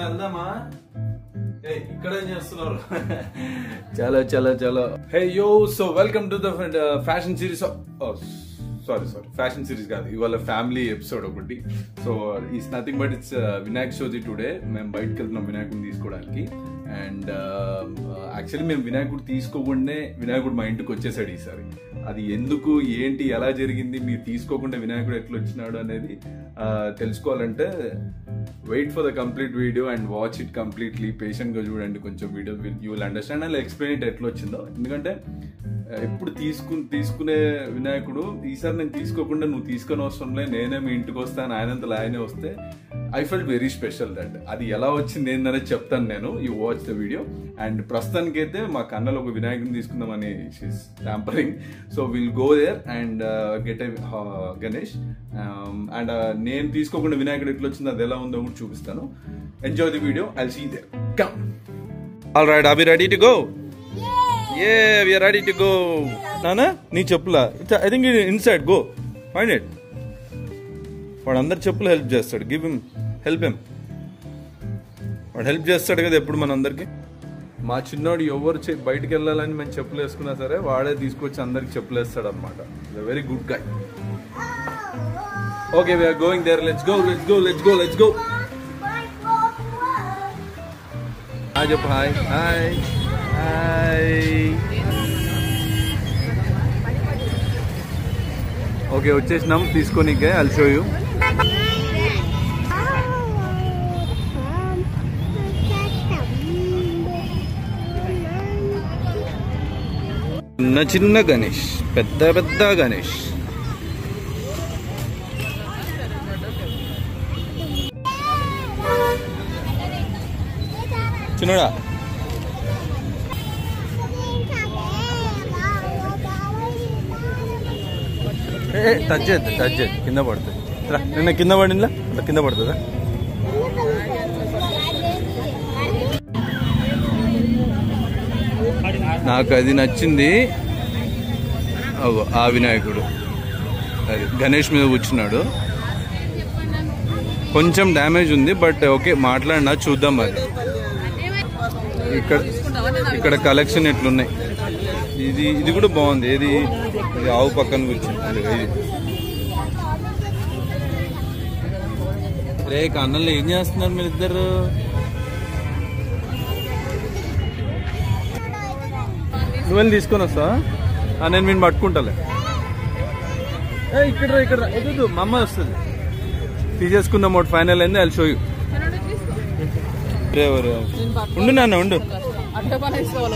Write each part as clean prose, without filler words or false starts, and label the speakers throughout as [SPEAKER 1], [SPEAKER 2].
[SPEAKER 1] వెళ్దామా? ఇక్కడ ఏం చేస్తున్నారు? చలో చలో చలో. హే యో, so welcome to the fashion series. Sorry fashion series కాదు, ఇవాళ ఫ్యామిలీ ఎపిసోడ్ ఒకటి. So it's nothing but it's Vinayak Chavithi today. మేము బయటకు వెళ్తున్నాం వినాయకుడిని తీసుకోవడానికి. అండ్ యాక్చువల్లీ మేము వినాయకుడు తీసుకోకుండానే వినాయకుడు మా ఇంటికి వచ్చేసాడు ఈసారి. అది ఎందుకు, ఏంటి, ఎలా జరిగింది, మీరు తీసుకోకుండా వినాయకుడు ఎట్లా వచ్చినాడు అనేది తెలుసుకోవాలంటే wait for the complete video and watch it completely. పేషెంట్గా చూడండి కొంచెం video, you will understand and explain it ఎట్లా వచ్చిందో. ఎందుకంటే ఎప్పుడు తీసుకునే వినాయకుడు ఈసారి నేను తీసుకోకుండా నువ్వు తీసుకొని అవసరంలే, నేనే మీ ఇంటికి వస్తాను, ఆయనంతలో ఆయనే వస్తే I felt very special that. అది ఎలా వచ్చింది ఏందనేది చెప్తాను నేను. You watch the video. And ప్రస్తుతానికి అయితే మా కన్నలో ఒక వినాయకుడిని తీసుకుందామని షీస్ ట్యాంపరింగ్. So will go there and get a Ganesh. అండ్ నేను తీసుకోకుండా వినాయకుడు ఎట్లా వచ్చింది, అది ఎలా ఉందో కూడా చూపిస్తాను. Enjoy the video, I will see there. Come. All right, are we ready to go? Yeah, we are ready to go. Nana, nee cheppula. I think inside. Go. Find it. వాడు అందరు చెప్పులు హెల్ప్ చేస్తాడు. Give him, help him. వాడు help చేస్తాడు కదా ఎప్పుడు మనందరికి. మా చిన్నోడు ఎవరు బయటకు వెళ్ళాలని మేము చెప్పులు వేసుకున్నా సరే వాడే తీసుకొచ్చి అందరికి చెప్పులు వేస్తాడు అనమాట. Very good guy. Okay, we're going there. Let's go, let's go, let's go, let's go. Hi చెప్పు. Hi hi hi. ఓకే, వచ్చేసినాం తీసుకోనికే. I'll show you. చిన్న చిన్న గణేష్, పెద్ద పెద్ద గణేష్. చిన్నడా టచ్ చేయద్దు, కింద పడుతుంది. నిన్న కింద పడిందా, అట్లా కింద పడుతుందా? నాకు అది నచ్చింది. ఆ వినాయకుడు అది గణేష్ మీద కూర్చున్నాడు. కొంచెం డ్యామేజ్ ఉంది బట్ ఓకే, మాట్లాడినా చూద్దాం. అది ఇక్కడ కలెక్షన్ ఎట్లున్నాయి. ఇది కూడా బాగుంది. ఇది ఆవు పక్కన కూర్చుంది. రే కన్నల్లో ఏం చేస్తున్నారు మీరు ఇద్దరు? నువ్వు తీసుకొని వస్తా, నేను వీడిని పట్టుకుంటాలే. ఇక్కడ వద్దు, మా అమ్మ వస్తుంది. తీసేసుకుందాం. ఒకటి ఫైనల్ అయింది. I will show you. ఉండు నాన్న, ఉండు.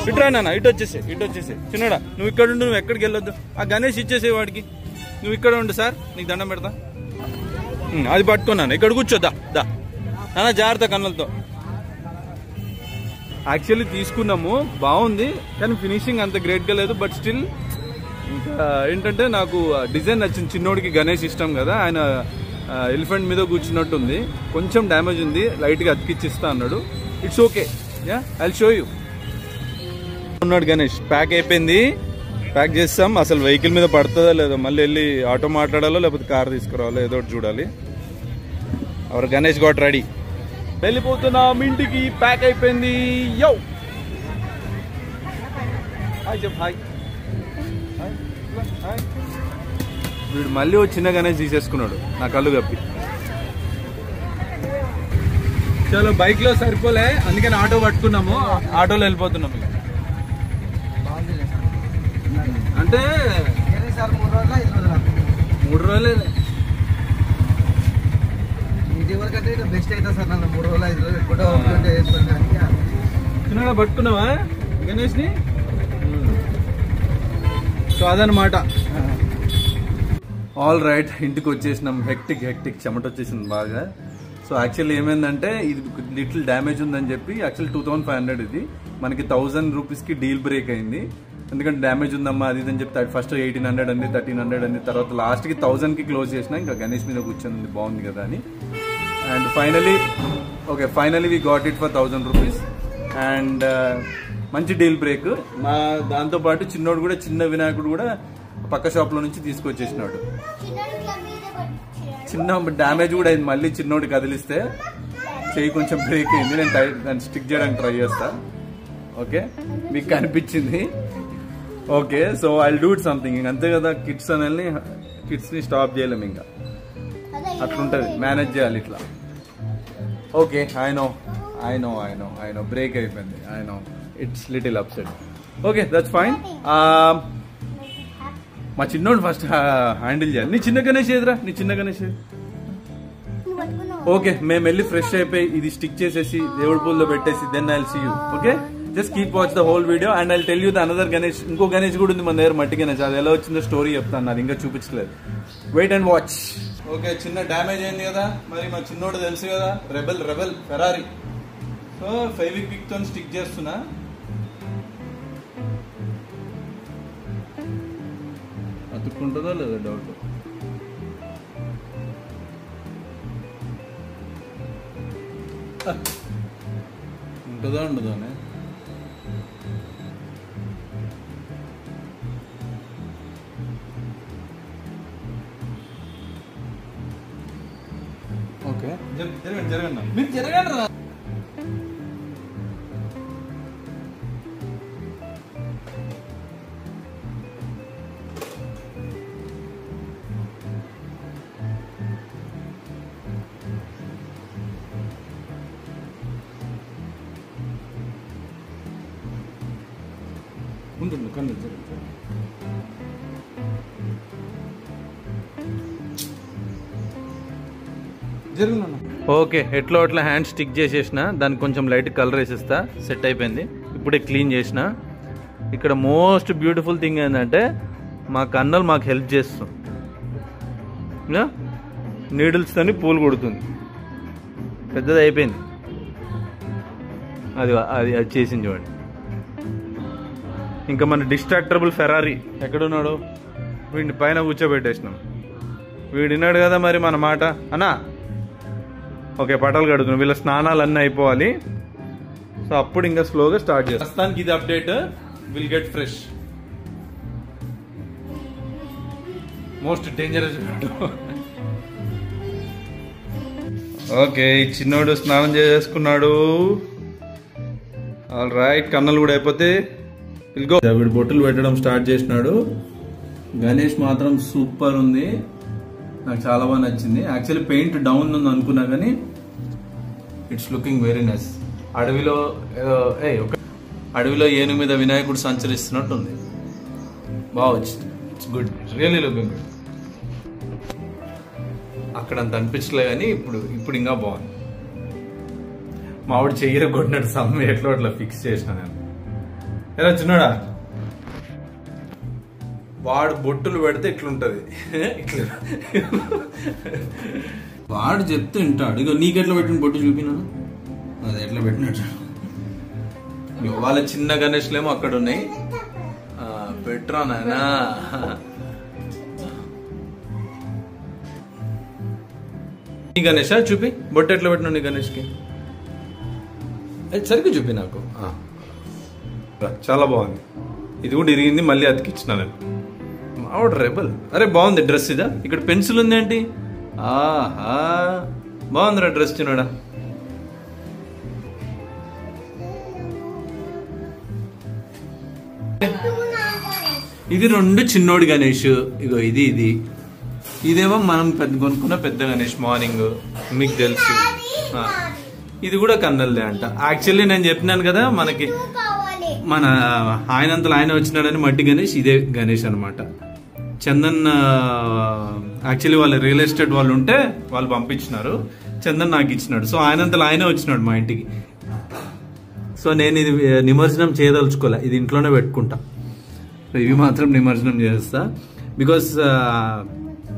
[SPEAKER 1] ఇటు రా నాన్న, ఇటు వచ్చేసి. చిన్నడా నువ్వు ఇక్కడ ఉండు, నువ్వు ఎక్కడికి వెళ్ళొద్దు. ఆ గణేష్ ఇచ్చేసే వాడికి. నువ్వు ఇక్కడ ఉండు సార్, నీకు దండం పెడతా. అది పట్టుకున్నాను. ఇక్కడ కూర్చోద్దా దా నాన్న, జాగ్రత్త కన్నులతో. యాక్చువల్లీ తీసుకున్నాము, బాగుంది కానీ ఫినిషింగ్ అంత గ్రేట్గా లేదు. బట్ స్టిల్ ఇంకా ఏంటంటే నాకు డిజైన్ నచ్చింది. చిన్నోడికి గణేష్ ఇష్టం కదా, ఆయన ఎలిఫెంట్ మీద కూర్చున్నట్టుంది. కొంచెం డ్యామేజ్ ఉంది, లైట్గా అతికిచ్చిస్తా అన్నాడు. It's okay. Yeah, I will show you. ఉన్నాడు గణేష్. ప్యాక్ అయిపోయింది, ప్యాక్ చేస్తాం. అసలు వెహికల్ మీద పడుతుందా లేదా, మళ్ళీ వెళ్ళి ఆటో మాట్లాడాలో లేకపోతే కార్ తీసుకురావాలో ఏదో ఒకటి చూడాలి. Our Ganesh got ready. వెళ్ళిపోతున్నాం ఇంటికి. ప్యాక్ అయిపోయింది. యో హాయ్ చెప్పు. హాయ్. వీడు మళ్ళీ చిన్న గణేష్ తీసేసుకున్నాడు నా కళ్ళు కప్పి. చలో, బైక్ లో సరిపోలే అందుకని ఆటో పట్టుకున్నాము. ఆటోలో వెళ్ళిపోతున్నాము. అంటే 3 రోజులే బెస్ట్ అవుతా సార్. నన్ను 3 రోజులు 5 రోజులు చిన్న పట్టుకున్నావా గణేష్ ని? సో అదనమాట. ఆల్ రైట్, ఇంటికి వచ్చేసినాం. హెక్టిక్ చెమట వచ్చేసింది బాగా. సో యాక్చువల్లీ ఏమైందంటే ఇది లిటిల్ డ్యామేజ్ ఉందని చెప్పి యాక్చువల్లీ 2500 ఇది మనకి 1000 రూపీస్కి డీల్ బ్రేక్ అయింది. ఎందుకంటే డ్యామేజ్ ఉందమ్మా అది అని చెప్తే ఫస్ట్ 1800 అండి, 1300 అండి, తర్వాత లాస్ట్కి 1000కి క్లోజ్ చేసిన. ఇంకా గణేష్ మీద కూర్చొని బాగుంది కదా అని. And finally we got it for 1000 rupees. And మంచి డీల్ బ్రేక్. మా దాంతోపాటు చిన్నోడు కూడా, చిన్న వినాయకుడు కూడా పక్క షాప్లో నుంచి తీసుకొచ్చేసినాడు. చిన్న డ్యామేజ్ కూడా అయింది మళ్ళీ చిన్నోడు కదిలిస్తే. చెయ్యి కొంచెం బ్రేక్ అయింది. నేను దాన్ని స్టిక్ చేయడానికి ట్రై చేస్తా. ఓకే, మీకు కనిపించింది. Okay, so I do it something. ఇంక అంతే కదా, కిడ్స్ని స్టాప్ చేయలేము, ఇంకా అట్లుంటుంది, మేనేజ్ చేయాలి ఇట్లా. ఓకే, ఐ నో బ్రేక్ అయిపోయింది. I know it's little upset. Okay, that's fine. మా చిన్నోడు ఫస్ట్ హ్యాండిల్ చేయాలి. నీ చిన్న గణేష్ ఏదిరా, నీ చిన్న గణేష్. ఓకే, మేము వెళ్ళి ఫ్రెష్ అయిపోయి ఇది స్టిక్ చేసేసి దేవుడి పూల్లో పెట్టేసి then I will see you. Okay, just keep watch the whole video and I tell you the another Ganesh. ఇంకో గణేష్ కూడా ఉంది మన దగ్గర, మట్టి గణేష్. అది ఎలా వచ్చిందో స్టోరీ చెప్తాను, నాకు ఇంకా చూపించలేదు. Wait and watch. ఓకే, చిన్న డ్యామేజ్ అయింది కదా, మరి మా చిన్నోడు తెలుసు కదా, రెబెల్ ఫెరారీ. సో ఫెవిక్విక్ తో స్టిక్ చేస్తున్నా. అతుక్కుంటుందో లేదో డౌట్. ఉంటుందో ఉండదోనే. ఓకే, జరగండి మీరు జరగండి రా. ఉంటుంది కన్ను జరుగుతున్నా. ఓకే, ఎట్లా అట్లా హ్యాండ్ స్టిక్ చేసేసిన, దానికి కొంచెం లైట్ కలర్ వేసేస్తా. సెట్ అయిపోయింది. ఇప్పుడే క్లీన్ చేసిన. ఇక్కడ మోస్ట్ బ్యూటిఫుల్ థింగ్ ఏంటంటే మా కన్నలు మాకు హెల్ప్ చేస్తుంది. నీడిల్స్తోని పూలు కొడుతుంది. పెద్దది అయిపోయింది. అది అది అది చేసింది చూడండి. ఇంకా మన డిస్ట్రాక్టరబుల్ ఫెరారీ ఎక్కడున్నాడు, వీడిని పైన కూర్చోబెట్టేసినాం. వీడినాడు కదా మరి మన మాట అన్నా. ఓకే, పటాలు కడుగుతున్నాం. వీళ్ళ స్నానాలు అన్నీ అయిపోవాలి. సో అప్పుడు ఇంకా స్లోగా స్టార్ట్ చేస్తాం. ప్రస్తుతానికి ఇది update. Will get fresh. Most dangerous. Okay, ఈ చిన్నోడు స్నానం చేసుకున్నాడు. ఆల్ రైట్, కన్నలు కూడా అయిపోతే వీడు బొట్టులు పెట్టడం స్టార్ట్ చేసినాడు. గణేష్ మాత్రం సూపర్ ఉంది, నాకు చాలా బాగా నచ్చింది. యాక్చువల్లీ పెయింట్ డౌన్ ఉంది అనుకున్నా కానీ ఇట్స్ లుకింగ్ వెరీ నైస్. అడవిలో ఏనుగు మీద వినాయకుడు సంచరిస్తున్నట్టు ఉంది. బాగా వచ్చింది. It's good, really looking good. అక్కడ అంత అనిపించలే కానీ ఇప్పుడు ఇంకా బాగుంది. మావిడ చెయ్యర కొట్టినట్టు సమ్మె ఎట్లా అట్లా ఫిక్స్ చేసిన నేను. ఎలా చిన్నాడా, వాడు బొట్టులు పెడితే ఇట్లుంటది. ఇట్లా వాడు చెప్తే వింటాడు. ఇక నీకెట్లా పెట్టిన బొట్టు చూపినాను, అది ఎట్లా పెట్టినట్టు. వాళ్ళ చిన్న గణేష్లేమో అక్కడ ఉన్నాయి. పెట్రా నాయనా. నీ గణేష్ చూపి, బొట్టు ఎట్లా పెట్టినా నీ గణేష్కి. సరిగ్గా చూపి నాకు. చాలా బాగుంది. ఇది కూడా ఇరిగింది, మళ్ళీ అతికిచ్చిన నేను. ఆవిడ రెబల్. అరే బాగుంది డ్రెస్. ఇదా ఇక్కడ పెన్సిల్ ఉంది ఏంటి? ఆహా, బాగుందిరా డ్రెస్ చిన్నడా. ఇది రెండు చిన్నోడి గణేష్. ఇగో ఇది ఇదేమో మనం కొనుక్కున్న పెద్ద గణేష్. మార్నింగ్ మీకు తెలుసు. ఇది కూడా కన్నల్దే అంట. యాక్చువల్లీ నేను చెప్పినాను కదా, మనకి మన ఆయనంతలో ఆయన వచ్చినాడని మట్టి గణేష్. ఇదే గణేష్ అనమాట. చందన్ యాక్చువల్లీ వాళ్ళ రియల్ ఎస్టేట్ వాళ్ళు ఉంటే వాళ్ళు పంపించినారు. చందన్ నాకు ఇచ్చినాడు. సో ఆయనంతలో ఆయనే వచ్చినాడు మా ఇంటికి. సో నేను ఇది నిమజ్జనం చేయదలుచుకోలే, ఇది ఇంట్లోనే పెట్టుకుంటా. ఇవి మాత్రం నిమజ్జనం చేస్తా. Because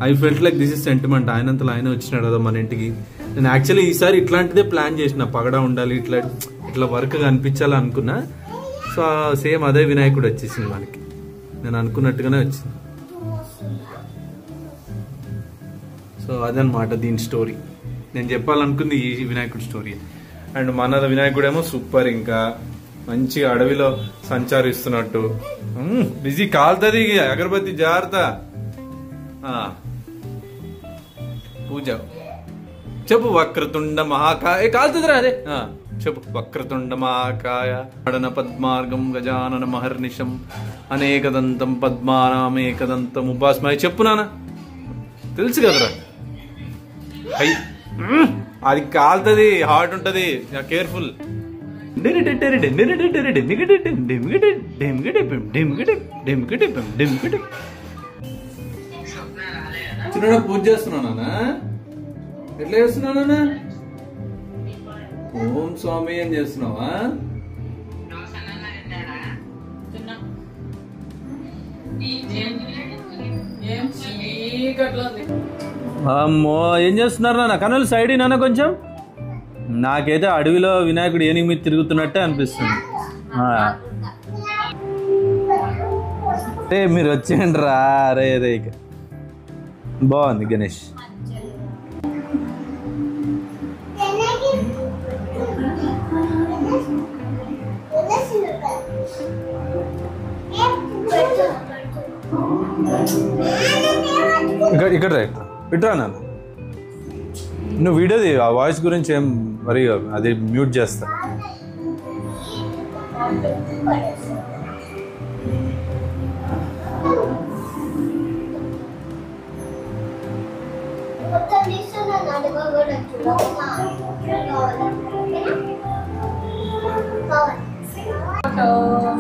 [SPEAKER 1] I felt like this is sentiment. ఆయనంతలో ఆయనే వచ్చినాడు కదా మన ఇంటికి. నేను యాక్చువల్లీ ఈసారి ఇట్లాంటిదే ప్లాన్ చేసిన. పగడా ఉండాలి, ఇట్లా వర్క్ కనిపించాలి అనుకున్నా. సో సేమ్ అదే వినాయకుడు వచ్చేసింది మనకి. నేను అనుకున్నట్టుగానే వచ్చింది. సో అదనమాట దీని స్టోరీ. నేను చెప్పాలనుకుంది ఈ వినాయకుడి స్టోరీ. అండ్ మన వినాయకుడేమో సూపర్. ఇంకా మంచిగా అడవిలో సంచరిస్తున్నట్టు. బిజీ కాలుతుంది. అగరబత్తి జాగ్రత్త. పూజ చెప్పు. వక్రతుండ మహాకాయ కాలుతుందిరా అదే. చెప్పు. వక్రతుండ మహాకాయ పడన పద్మార్గం గజానన మహర్నిశం అనేకదంతం పద్మానామేకదంతం ఉపాస్మయ. చెప్పు నాన్న, తెలుసు కదరా. అది కాలుతుంది, హార్ట్ ఉంటది, కేర్ఫుల్. చిన్న పూజ చేస్తున్నానా? ఎట్లా చేస్తున్నానా? ఓం స్వామి అని చేస్తున్నావా? అమ్మో, ఏం చేస్తున్నారు నాన్న? కనులు సైడ్ నాన్న కొంచెం. నాకైతే అడవిలో వినాయకుడు ఏనుగు మీద తిరుగుతున్నట్టే అనిపిస్తుంది. రే మీరు వచ్చేయండి రా. రే రే ఇక బాగుంది గణేష్. ఇక్కడ రా, ఇట్రా నాన్న. నువ్వు వీడియోది ఆ వాయిస్ గురించి ఏం మరి అది మ్యూట్ చేస్తా.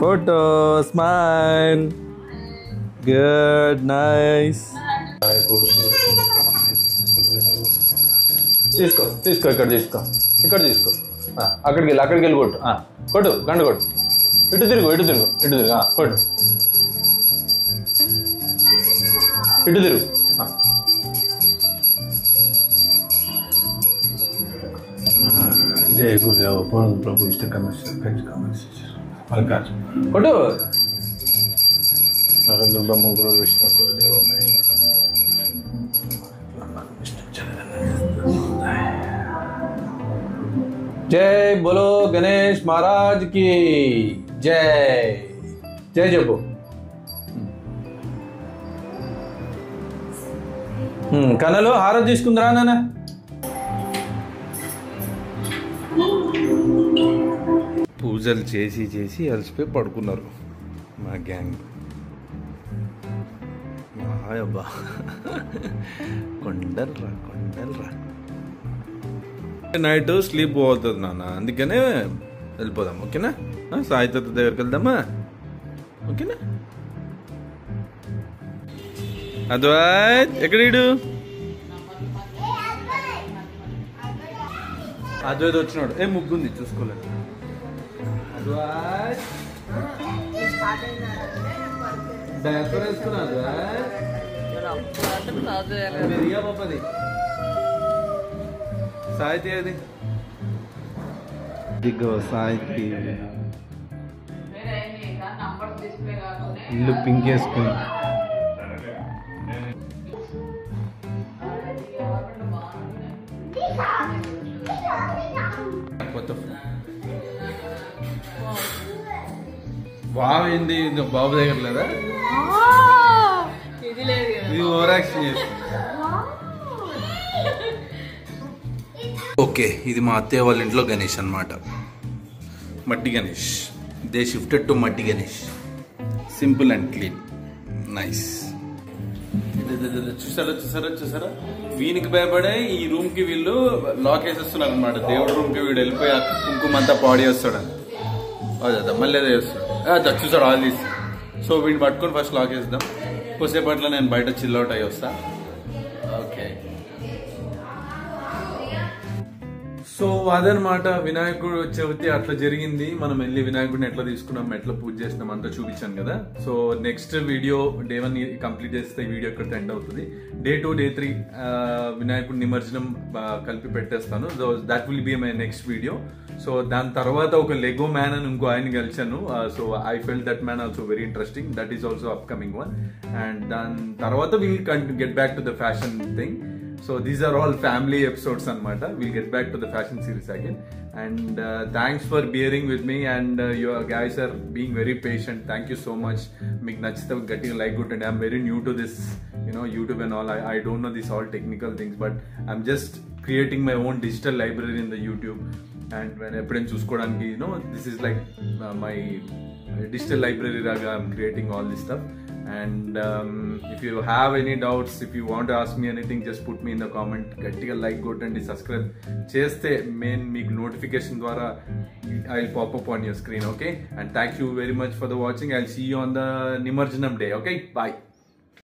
[SPEAKER 1] Photo smile good nice. తీసుకో తీసుకో, ఇక్కడ తీసుకో, ఇక్కడ తీసుకో. అక్కడికి వెళ్ళి కొట్టు. కొట్టు, గంట కొట్టు. ఇటు తిరుగు, ఇటు తిరుగు, ఇటు తిరుగు. కొట్టు, ఇటు తిరుగు. జయ గురుదేవ ప్రభు ఇష్ట కొట్టు. నరేంద్ర బ్రహ్మ గురు విష్ణు గురుదేవ జై బోలో గణేష్ మహారాజ్ కి జై. జై చెప్పు. కళలో హారతి తీసుకుందిరా నాన్న. పూజలు చేసి చేసి అలసిపోయి పడుకున్నారు మా గ్యాంగ్. అబ్బా కొండలరా కొండలరా. నైట్ స్లీప్ పోతుంది నాన్న, అందుకనే వెళ్ళిపోదాం. ఓకేనా? సాయి తాత దగ్గరికి వెళ్దామా? ఓకేనా? అద్వైత్ ఎక్కడీడు? అద్వైత్ వచ్చినాడు. ఏ ముగ్గుంది చూసుకోలేదు. అద్వైత్ డైపర్ వేసుకున్నా. అద్వైత్ పాపది సాయితీ అది దిగో. సాయికి ఇల్లు పింక్ వేసుకుని కొత్త బాబు ఏంది బాబు దగ్గర లేదా? ఇది ఓవర్ యాక్షన్ చేస్తుంది. ఓకే, ఇది మా అత్తయ్య వాళ్ళ ఇంట్లో గణేష్ అన్నమాట. మట్టి గణేష్. దే షిఫ్టెడ్ టు మట్టి Ganesh. Simple and clean, nice. చూసారా చూసారా చూసారా? వీనికి భయపడే ఈ రూమ్ కి వీళ్ళు లాక్ వేసేస్తున్నారు అనమాట. దేవుడి రూమ్ కి వీడు వెళ్ళిపోయి కుంకుమంతా పాడి వస్తాడని అదే మళ్ళీ అదే చేస్తాడు. చూసాడు ఆల్ తీసి. సో వీడిని పట్టుకొని ఫస్ట్ లాక్ వేద్దాం. కొద్దిసేపట్లో నేను బయట చిల్అవుట్ అయ్యి వస్తా. ఓకే, సో అదనమాట వినాయకుడు చవితి అట్లా జరిగింది. మనం వెళ్ళి వినాయకుడిని ఎట్లా తీసుకున్నాం, ఎట్లా పూజ చేసినాం అంతా చూపించాను కదా. So next video day 1 complete చేస్తే ఈ వీడియో ఇక్కడ ఎండ్ అవుతుంది. డే 2 డే 3 వినాయకుడి నిమజ్జనం కలిపి పెట్టేస్తాను. So that will be my next video. So దాని తర్వాత ఒక లెగో మ్యాన్ అని ఇంకో ఆయన కలిసాను. So I felt that man also very interesting. That is also upcoming one. And దాని తర్వాత will get back to the fashion thing. So these are all family episodes anamata. We'll get back to the fashion series again. And thanks for bearing with me, and you guys are being very patient. Thank you so much. Meek nachitha getting like good, and I'm very new to this, YouTube and all. I don't know these all technical things, but I'm just creating my own digital library in the YouTube. And when ఎప్పుడైనా చూసుకోవడానికి this is like my digital library raga. I'm creating all this stuff. And if you have any doubts, if you want to ask me anything, just put me in the comment. గట్టిగా like కొట్టండి, subscribe చేస్తే main మీకు notification ద్వారా I will pop up on your screen. Okay, and thank you very much for the watching. I'll see you on the Nimarjanam day. Okay, bye.